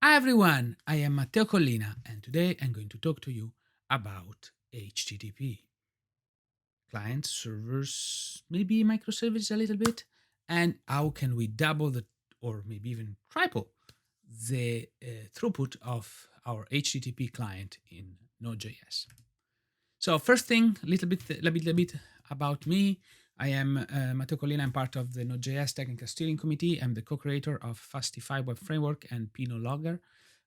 Hi everyone, I am Matteo Collina and today I'm going to talk to you about HTTP. Clients, servers, maybe microservices a little bit, and how can we double the or maybe even triple the throughput of our HTTP client in Node.js. So first thing, a little bit about me. I am Matteo Collina. I'm part of the Node.js Technical Steering Committee. I'm the co-creator of Fastify Web Framework and Pinot Logger.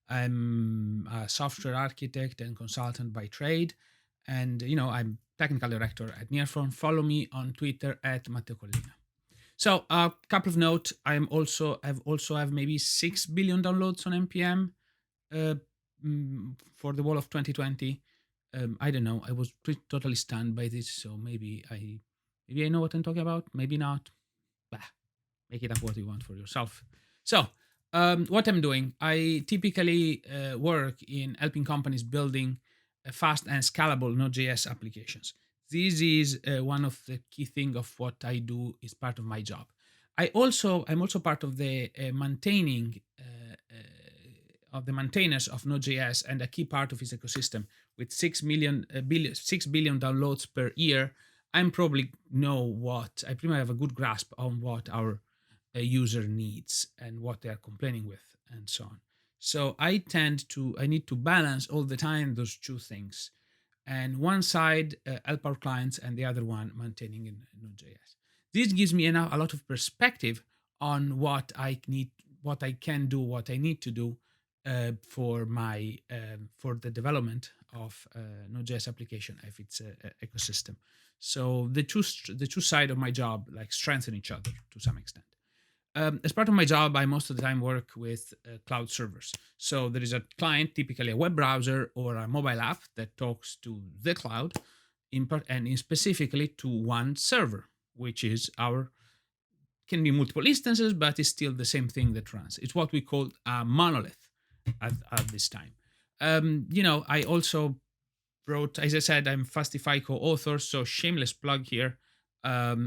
I'm a software architect and consultant by trade, and I'm technical director at Nearphone. Follow me on Twitter at Matteo Collina. So a couple of notes. I've also have maybe 6 billion downloads on npm uh, for the wall of 2020. I don't know. I was totally stunned by this, so maybe I know what I'm talking about. Maybe not. Bah, make it up what you want for yourself. So, what I'm doing, I typically work in helping companies building fast and scalable Node.js applications. This is one of the key thing of what I do is part of my job. I'm also part of the maintaining of the maintainers of Node.js and a key part of its ecosystem with 6 billion downloads per year. I'm probably know what I pretty much have a good grasp on what our user needs and what they are complaining with and so on. So I need to balance all the time those two things, and one side help our clients and the other one maintaining in Node.js. This gives me a lot of perspective on what I need, what I can do, what I need to do for my for the development of Node.js application if it's a ecosystem. So the two side of my job like strengthen each other to some extent. As part of my job, I most of the time work with cloud servers. So there is a client, typically a web browser or a mobile app that talks to the cloud, specifically to one server, which is our can be multiple instances, but it's still the same thing that runs. It's what we call a monolith at this time. I also wrote, as I said, I'm Fastify co-author, so shameless plug here.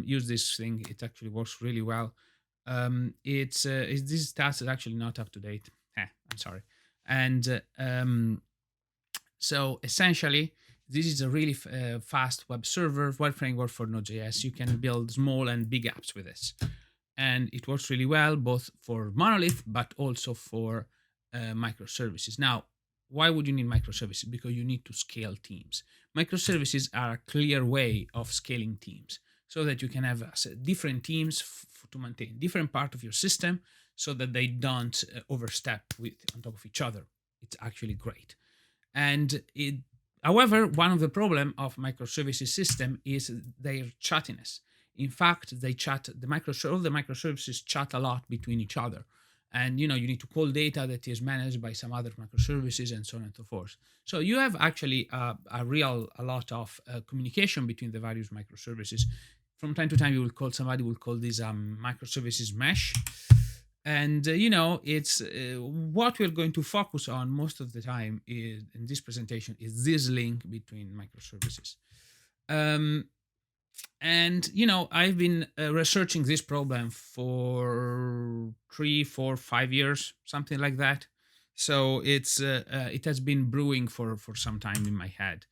Use this thing; it actually works really well. This task is actually not up to date. I'm sorry. And so essentially, this is a really fast web server, web framework for Node.js. You can build small and big apps with this. And it works really well, both for monolith, but also for microservices. Now, why would you need microservices? Because you need to scale teams. Microservices are a clear way of scaling teams so that you can have different teams to maintain different part of your system so that they don't overstep on top of each other. It's actually great. And however, one of the problem of microservices system is their chattiness. In fact, all the microservices chat a lot between each other. And you need to call data that is managed by some other microservices and so on and so forth. So you have actually a lot of communication between the various microservices. From time to time, somebody will call this microservices mesh. And it's what we're going to focus on most of the time in this presentation is this link between microservices. And I've been researching this problem for 3, 4, 5 years, something like that. So it has been brewing for some time in my head.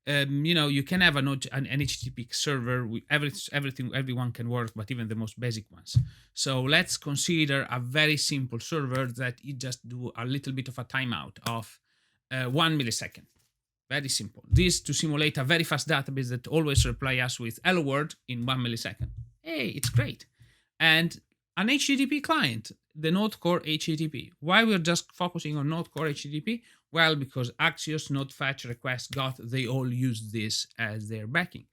You can have an HTTP server with everyone can work, but even the most basic ones. So let's consider a very simple server that it just do a little bit of a timeout of 1 millisecond. Very simple. This to simulate a very fast database that always reply us with hello world in 1 millisecond. Hey, it's great. And an HTTP client, the Node Core HTTP. Why we're just focusing on Node Core HTTP? Well, because Axios, Node Fetch, Request, GOT, they all use this as their backing.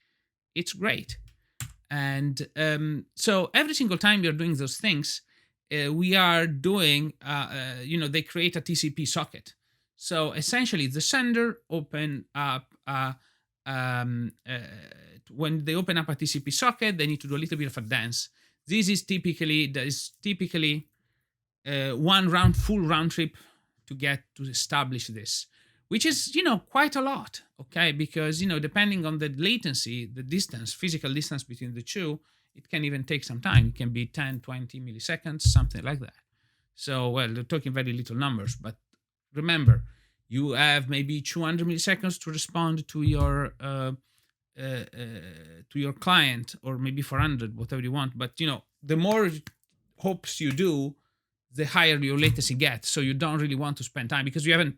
It's great. And so every single time you're doing those things, we are doing, they create a TCP socket. So essentially, the sender open up when they open up a TCP socket, they need to do a little bit of a dance. This is typically one full round trip to get to establish this, which is quite a lot, okay? Because depending on the latency, the distance, physical distance between the two, it can even take some time. It can be 10, 20 milliseconds, something like that. So, well, they're talking very little numbers, but remember, you have maybe 200 milliseconds to respond to your client, or maybe 400, whatever you want. But the more hops you do, the higher your latency gets. So you don't really want to spend time, because you haven't.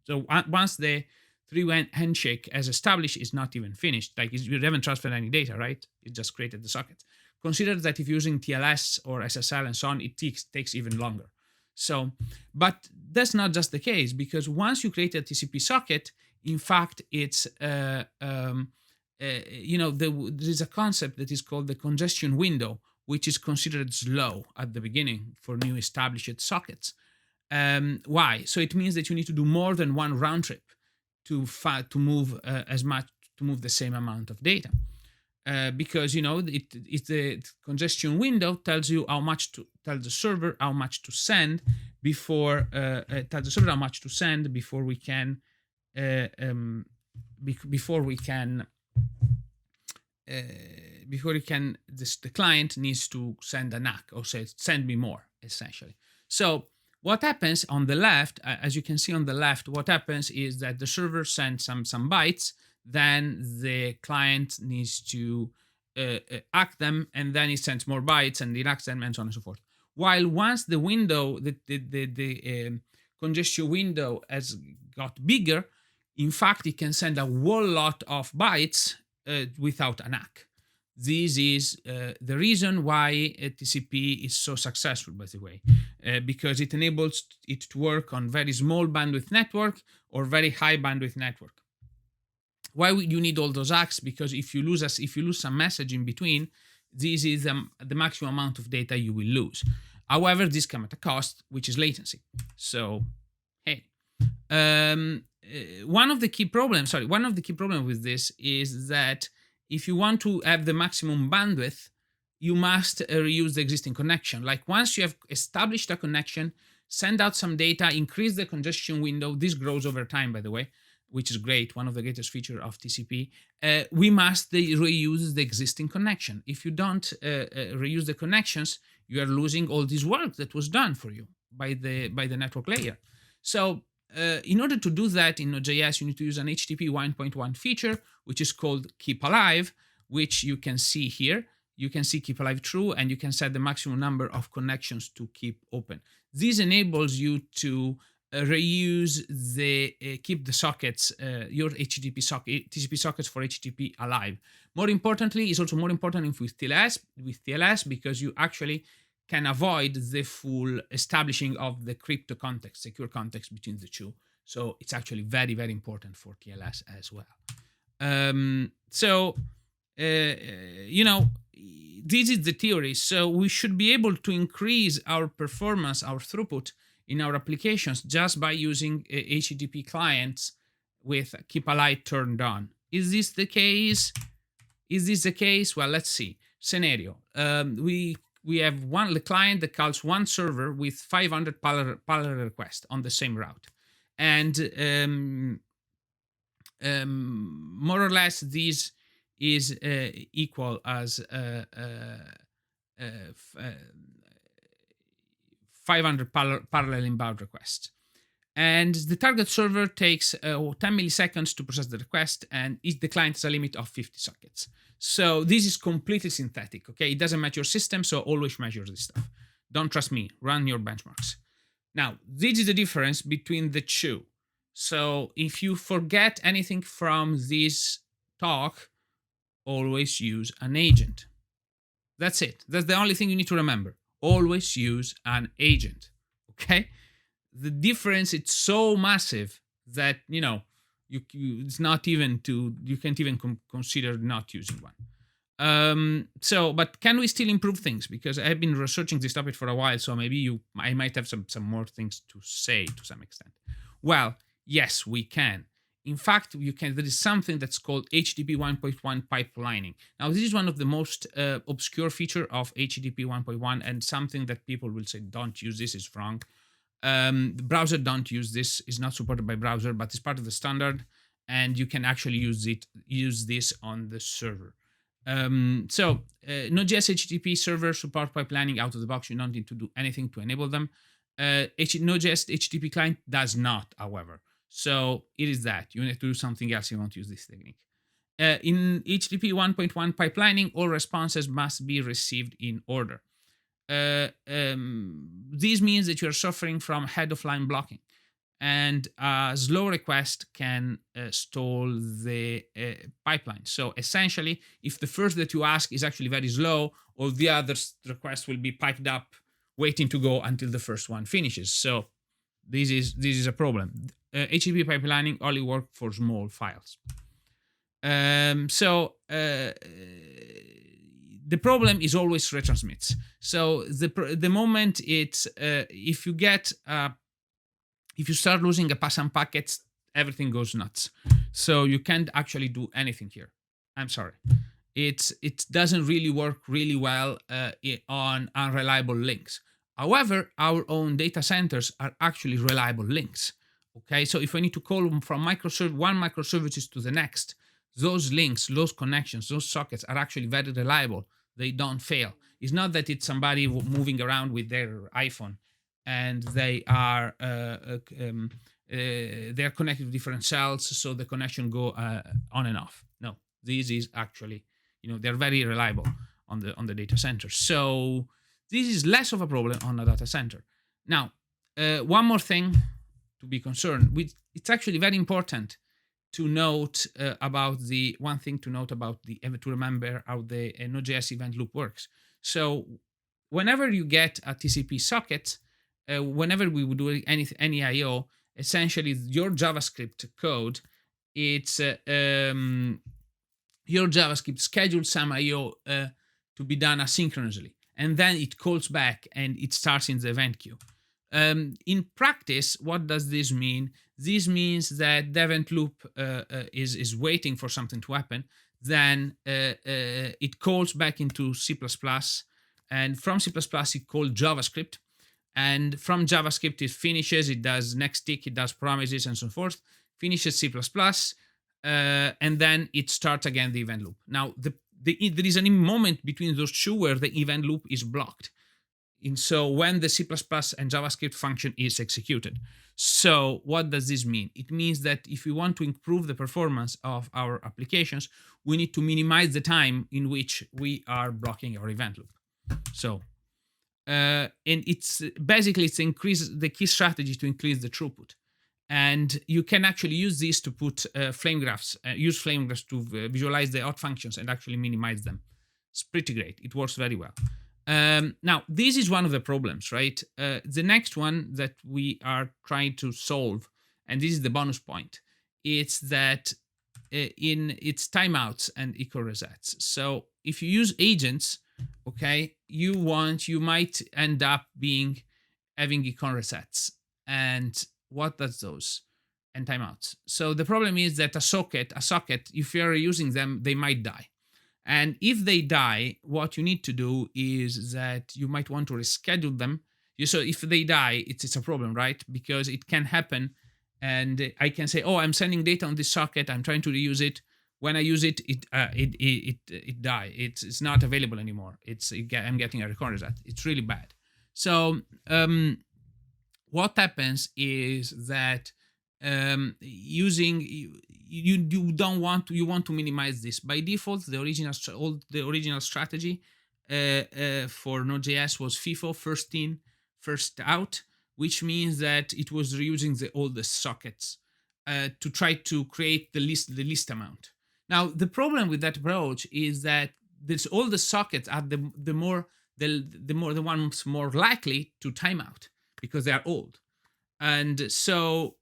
So once the three handshake as established is not even finished, like you haven't transferred any data, right? You just created the socket. Consider that if you're using TLS or SSL and so on, it takes even longer. So, but that's not just the case, because once you create a TCP socket, in fact, it's there is a concept that is called the congestion window, which is considered slow at the beginning for new established sockets. Why? So it means that you need to do more than one round trip to move to move the same amount of data. Because it's the congestion window tells you how much to tell the server how much to send before tell the server how much to send before we can before we can the client needs to send a NAC, or say send me more, essentially. So what happens on the left, as you can see on the left, what happens is that the server sends some bytes, then the client needs to act them, and then it sends more bytes and it acts them, and so on and so forth. While once the window, the congestion window has got bigger, in fact, it can send a whole lot of bytes without an ACK. This is the reason why TCP is so successful, by the way, because it enables it to work on very small bandwidth network or very high bandwidth network. Why would you need all those ACKs? Because if you lose some message in between, this is the maximum amount of data you will lose. However, this comes at a cost, which is latency. So, hey, one of the key problems with this is that if you want to have the maximum bandwidth, you must reuse the existing connection. Like once you have established a connection, send out some data, increase the congestion window. This grows over time, by the way, which is great. One of the greatest features of TCP. We must reuse the existing connection. If you don't reuse the connections, you are losing all this work that was done for you by the network layer. So in order to do that in Node.js, you need to use an HTTP 1.1 feature, which is called keep alive, which you can see here. You can see keep alive true, and you can set the maximum number of connections to keep open. This enables you to reuse keep the sockets, your HTTP socket, TCP sockets for HTTP alive. More importantly, it's also more important with TLS because you actually can avoid the full establishing of the crypto context, secure context between the two. So it's actually very, very important for TLS as well. This is the theory. So we should be able to increase our performance, our throughput in our applications just by using HTTP clients with keep alive turned on. Is this the case? Well, let's see. Scenario. We have the client that calls one server with 500 parallel requests on the same route. And more or less, this is equal as 500 parallel inbound requests. And the target server takes 10 milliseconds to process the request, and the client has a limit of 50 sockets. So this is completely synthetic, okay? It doesn't match your system, so always measure this stuff. Don't trust me, run your benchmarks. Now, this is the difference between the two. So if you forget anything from this talk, always use an agent. That's it. That's the only thing you need to remember. Always use an agent, okay? The difference, it's so massive that, it's not even you can't even consider not using one. But can we still improve things? Because I've been researching this topic for a while, so maybe I might have some more things to say to some extent. Well, yes, we can. In fact, there is something that's called HTTP 1.1 pipelining. Now, this is one of the most obscure feature of HTTP 1.1, and something that people will say, don't use this, is wrong. The browser don't use this, is not supported by browser, but it's part of the standard, and you can actually use this on the server. Node.js HTTP server support pipelining out of the box. You don't need to do anything to enable them. Node.js HTTP client does not, however. So it is that you need to do something else. You want to use this technique. In HTTP 1.1 pipelining, all responses must be received in order. This means that you are suffering from head of line blocking, and a slow request can stall the pipeline. So essentially, if the first that you ask is actually very slow, all the other requests will be piped up, waiting to go until the first one finishes. So this is a problem. HTTP pipelining only works for small files. The problem is always retransmits. So the moment it's if you start losing a some packets, everything goes nuts. So you can't actually do anything here. I'm sorry. It doesn't really work really well on unreliable links. However, our own data centers are actually reliable links. Okay, so if I need to call them from one microservices to the next, those links, those connections, those sockets are actually very reliable. They don't fail. It's not that it's somebody moving around with their iPhone and they are they're connected to different cells, so the connection go on and off. No, this is actually, they're very reliable on the data center. So this is less of a problem on a data center. Now, one more thing to be concerned with, it's actually very important to note about the one thing to note about the to remember how the Node.js event loop works. So whenever you get a TCP socket, whenever we would do any IO, essentially your JavaScript code, it's your JavaScript schedules some IO to be done asynchronously, and then it calls back and it starts in the event queue. In practice, what does this mean? This means that the event loop is waiting for something to happen. Then it calls back into C++, and from C++ it calls JavaScript. And from JavaScript it finishes, it does next tick, it does promises and so forth, finishes C++, and then it starts again the event loop. Now, there is a moment between those two where the event loop is blocked. And so when the C++ and JavaScript function is executed. So what does this mean? It means that if we want to improve the performance of our applications, we need to minimize the time in which we are blocking our event loop. So, and it's basically the key strategy to increase the throughput. And you can actually use this to put flame graphs, use flame graphs to visualize the out functions and actually minimize them. It's pretty great. It works very well. Now, this is one of the problems, right? The next one that we are trying to solve, and this is the bonus point, it's that it's timeouts and equal resets. So if you use agents, okay, you might end up having equal resets. And what does those? And timeouts. So the problem is that a socket, if you're using them, they might die. And if they die, what you need to do is that you might want to reschedule them. So if they die, it's a problem, right? Because it can happen, and I can say, oh, I'm sending data on this socket, I'm trying to reuse it. When I use it, it die. It's not available anymore. I'm getting a recurrent result. It's really bad. So what happens is that you want to minimize this. By default, the original strategy for Node.js was FIFO, first in, first out, which means that it was reusing the oldest sockets to try to create the least amount. Now, the problem with that approach is that all the sockets are the ones more likely to time out because they are old. And so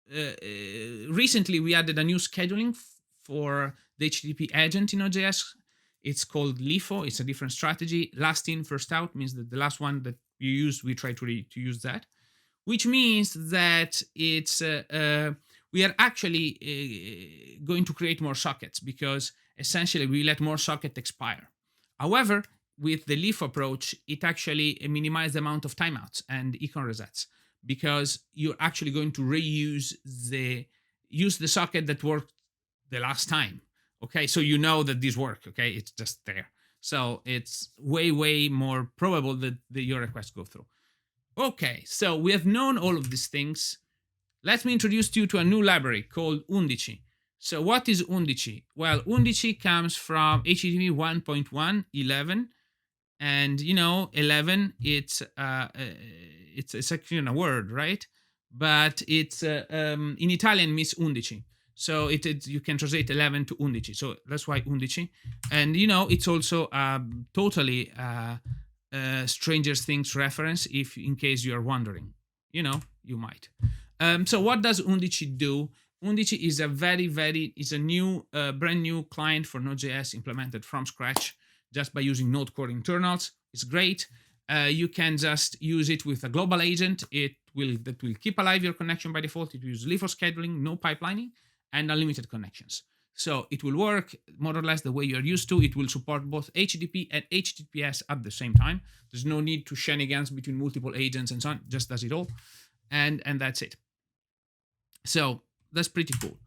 recently we added a new scheduling for the HTTP agent in Node.js. It's called LIFO. It's a different strategy. Last in, first out means that the last one that you use, we try to use that, which means that it's we are actually going to create more sockets because essentially we let more sockets expire. However, with the LIFO approach, it actually minimizes the amount of timeouts and econ resets, because you're actually going to reuse the socket that worked the last time. Okay, so you know that this worked. Okay, it's just there. So it's way more probable that your request go through. Okay, so we have known all of these things. Let me introduce you to a new library called Undici. So what is Undici? Well, Undici comes from HTTP 1.1.11, and 11, it's actually a word, right? But it's in Italian means 11, so you can translate 11 to Undici, so that's why Undici. And it's also totally Stranger Things reference, if in case you are wondering. You might. So what does Undici do? Undici is a new brand new client for Node.js implemented from scratch just by using Node Core internals. It's great. You can just use it with a global agent. That will keep alive your connection by default. It will use LIFO scheduling, no pipelining, and unlimited connections. So it will work more or less the way you're used to. It will support both HTTP and HTTPS at the same time. There's no need to shenanigans between multiple agents and so on. Just does it all, and that's it. So that's pretty cool.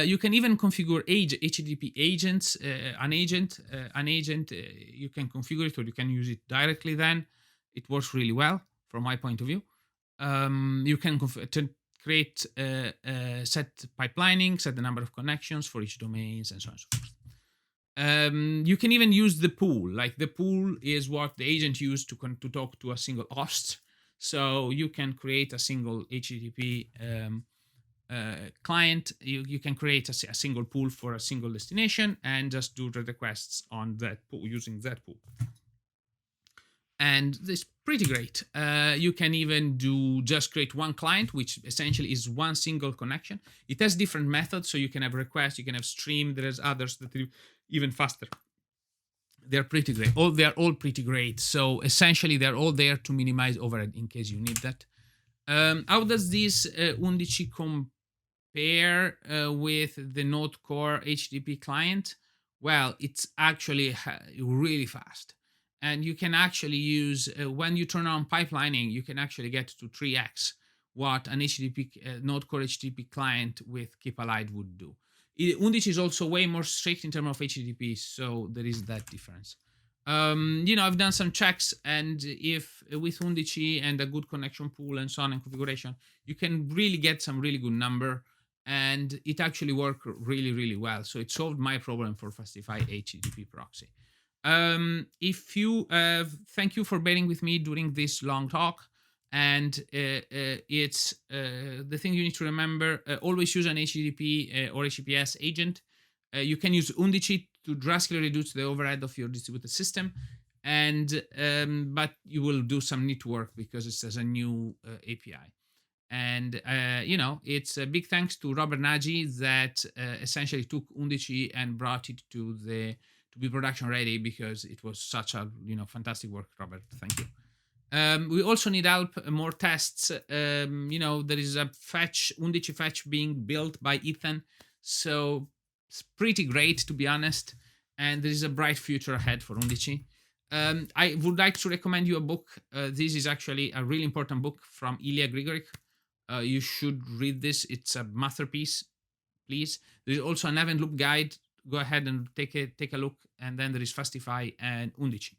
You can even configure HTTP agents, an agent. You can configure it, or you can use it directly. Then it works really well from my point of view. You can create set pipelining, set the number of connections for each domains, and so on and so forth. You can even use the pool. Like the pool is what the agent used to talk to a single host. So you can create a single HTTP client. You can create a single pool for a single destination and just do the requests on that pool using that pool. And it's pretty great. You can even just create one client, which essentially is one single connection. It has different methods, so you can have requests, you can have stream. There's others that are even faster. They're pretty great. They're all pretty great. So essentially, they're all there to minimize overhead in case you need that. How does this Undici compare with the Node Core HTTP client? Well, it's actually really fast. And you can actually use, when you turn on pipelining, you can actually get to 3x what an HTTP Node Core HTTP client with Keep Alive would do. Undici is also way more strict in terms of HTTP, so there is that difference. I've done some checks, and if with Undici and a good connection pool and so on and configuration, you can really get some really good number, and it actually worked really, really well. So it solved my problem for Fastify HTTP proxy. If you thank you for bearing with me during this long talk. And it's the thing you need to remember: always use an HTTP or HTTPS agent. You can use Undici to drastically reduce the overhead of your distributed system, and but you will do some neat work because it has a new API. And it's a big thanks to Robert Nagy that essentially took Undici and brought it to be production ready, because it was such a fantastic work. Robert, thank you. We also need help, more tests. There is a Undici fetch being built by Ethan, so it's pretty great, to be honest. And there is a bright future ahead for Undici. I would like to recommend you a book. This is actually a really important book from Ilya Grigorik. You should read this. It's a masterpiece. Please. There is also an event loop guide. Go ahead and take a look. And then there is Fastify and Undici.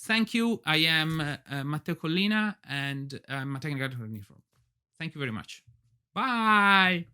Thank you. I am Matteo Collina, and I'm a technical writer. Thank you very much. Bye.